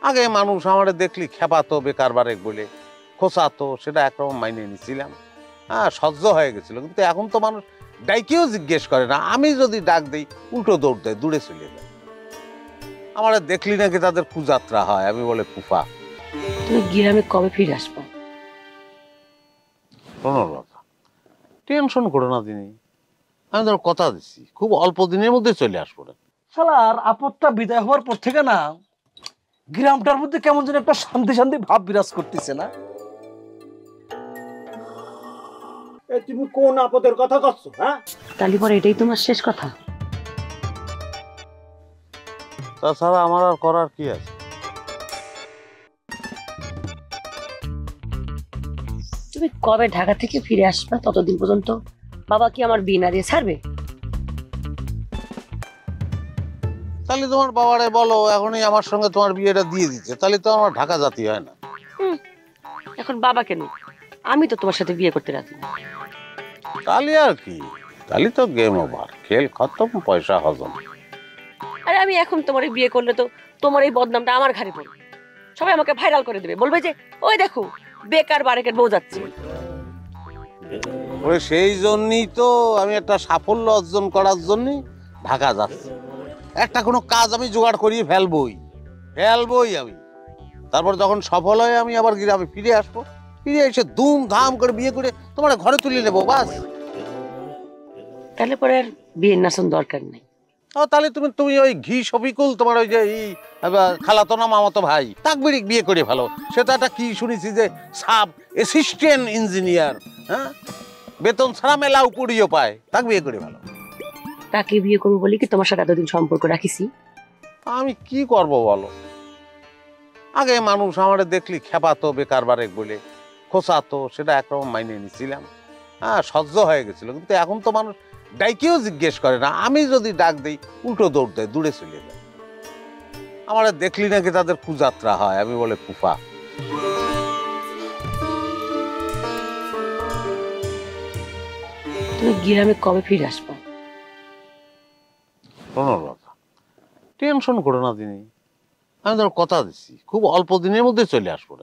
আগে মানুষ আমারে দেখলি খেপাতো বেকার বারেক বলে খোঁচাতো, সেটা একরকম মাইনে নিছিলাম, হ্যাঁ সহ্য হয়ে গেছিল। কিন্তু এখন তো মানুষ ডাইকেও জিজ্ঞেস করে না, আমি যদি ডাক দিই উল্টো দৌড় দেয়, দূরে চলে যায়। আমারে দেখলি নাকি তাদের কুযাত্রা হয়, আমি বলে কুফা। তুমি গ্রামে কবে ফিরে আসবা? টেনশন করো না দিনি, আমি তোর কথা দিচ্ছি খুব অল্প দিনের মধ্যে চলে আসবো। শালার আপদটা বিদায় হওয়ার পর থেকে না গ্রামটার মধ্যে কেমন যেন একটা শান্তি শান্তি ভাব বিরাজ করতেছে না? তুমি কোন আপদের কথা করছো? হ্যাঁ, তাহলে পরে এটাই তোমার শেষ কথা? তাছাড়া আমার আর করার কি আছে? তুমি কবে ঢাকা থেকে ফিরে আসবা? ততদিন পর্যন্ত বাবা কি আমার বিয়ে না দিয়ে ছাড়বে? তাহলে তোমার বাবারে বলো এখনই আমার সঙ্গে তোমার বিয়েটা দিয়ে দিচ্ছে, তাহলে তো আমার ঢাকা জাতি হয় না। এখন বাবা কেন? আমি তো তোমার সাথে বিয়ে করতে রাজি। তাহলে আর কি, তাহলে তো গেম ওভার, খেল খতম, পয়সা হজম। আরে আমি এখন তোমার বিয়ে করলে তো তোমার এই বদনামটা আমার ঘাড়ে পড়বে, সবাই আমাকে ভাইরাল করে দেবে, বলবে যে ওই দেখো বেকার বারেকের বউ যাচ্ছে। ওই সেই জন্যই তো আমি একটা সাফল্য অর্জন করার জন্যই ঢাকা যাচ্ছি। একটা কোনো কাজ আমি জোগাড় করিয়ে ফেলবই আমি। তারপর যখন সফল হয় আমি আবার গ্রামে ফিরে আসবো, ফিরে এসে ধুমধাম করে বিয়ে করে তোমার ঘরে তুলে নেবো, বাস। তাহলে পরে আর বিয়ের নাচন দরকার নেই। তাহলে তুমি ওই ঘি শফিকুল, তোমার ওই যে খালাতো না মামাতো ভাই, তাকবির বিয়ে করে ফেলো। সেটা একটা কি শুনেছি যে সাব অ্যাসিস্ট্যান্ট ইঞ্জিনিয়ার, হ্যাঁ, বেতন ছাড়া মেলা উপরিও পায়, তাক বিয়ে করে ফেলো। তাকে বিয়ে করবো বলি কি তোমার সাথে এতদিন সম্পর্ক রাখিছি? আমি কি করব বলো? আগে মানুষ আমারে দেখলি খেপাতো বেকার বারেক বলে খোঁচাতো, সেটা একরকম মাইনে নিছিলাম, হ্যাঁ সহ্য হয়ে গেছিল। কিন্তু এখন তো মানুষ ডাইকেও জিজ্ঞেস করে না, আমি যদি ডাক দিই উল্টো দৌড় দেয়, দূরে চলে যায়। আমারে দেখলি নাকি তাদের কুযাত্রা হয়, আমি বলে কুফা। তুমি গ্রামে কবে ফিরে আসবা? টেনশন করো না দিনি, আমি তোর কথা দিচ্ছি খুব অল্প দিনের মধ্যে চলে আসবো।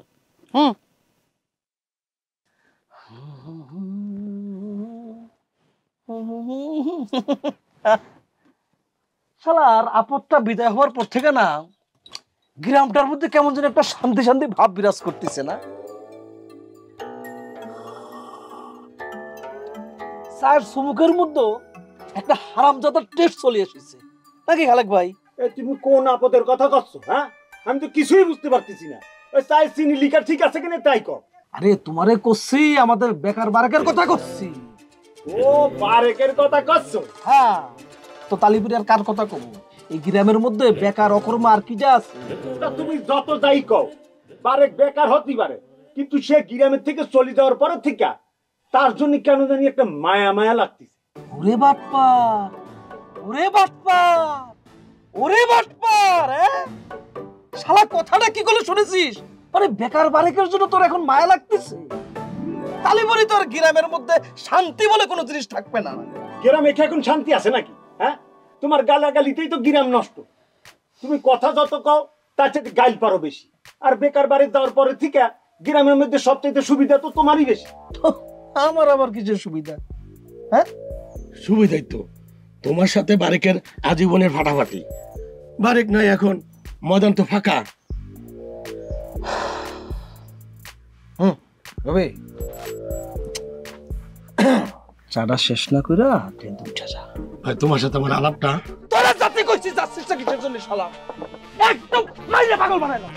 শালার আপদটা বিদায় হওয়ার পর থেকে না গ্রামটার মধ্যে কেমন যেন একটা শান্তি শান্তি ভাব বিরাজ করতেছে না? স্যার সুমুখের মধ্যে একটা হারামজাদার টেস্ট চলে এসেছে নাকি খালেক ভাই? তুমি কোন আপদের কথা করছো? হ্যাঁ, আমি তো কিছুই বুঝতে পারতেছি না। ওই চাই চিনি লিখা ঠিক আছে কিনা তাই কর। আরে তোমারে করছি, আমাদের বেকার বারেকের কথা করছি। ও বারেকের কথা করছো? হ্যাঁ, তো তালিপুরিয়ার কার কথা কব? এই গ্রামের মধ্যে বেকার অকর্মা আর কি যা আছে। তুমি যত যাই কও, বারেক বেকার হতে পারে, কিন্তু সে গ্রামের থেকে চলে যাওয়ার পরে থেকে তার জন্য কেন জানি একটা মায়া মায়া লাগতেছে। ওরে বাটপার, ওরে বাটপার, ওরে বাটপার, শালা কথাটা কি করে শুনেছিস? আরে বেকার বারেকের জন্য তোর এখন মায়া লাগতেছে? তালিপুরি তোর গ্রামের মধ্যে শান্তি বলে কোনো জিনিস থাকবে না। গ্রামে কি এখন শান্তি আছে নাকি? হ্যাঁ, তোমার গালাগালিতেই তো গ্রাম নষ্ট। তুমি কথা যত কও তার চেয়ে গাইল পারো বেশি। আর বেকার বাড়ি যাওয়ার পরে থেকে গ্রামের মধ্যে সবচেয়ে সুবিধা তো তোমারই বেশি। আমার আবার কিসের সুবিধা? হ্যাঁ, সুবিধাই তো তোমার সাথে বারেকের আজীবনের ফাটাফাটি। বারেক নয় এখন, ময়দান তো ফাঁকা। রবে চাটা শেষ না কইরা ট্রেন উঠা যা। ভাই তোমার সাথে আমার আলাপটা, তোরা যাতে কইছিস যাচ্ছিস কিসের জন্য শালা? একদম মাইরে পাগল বানাইলাম।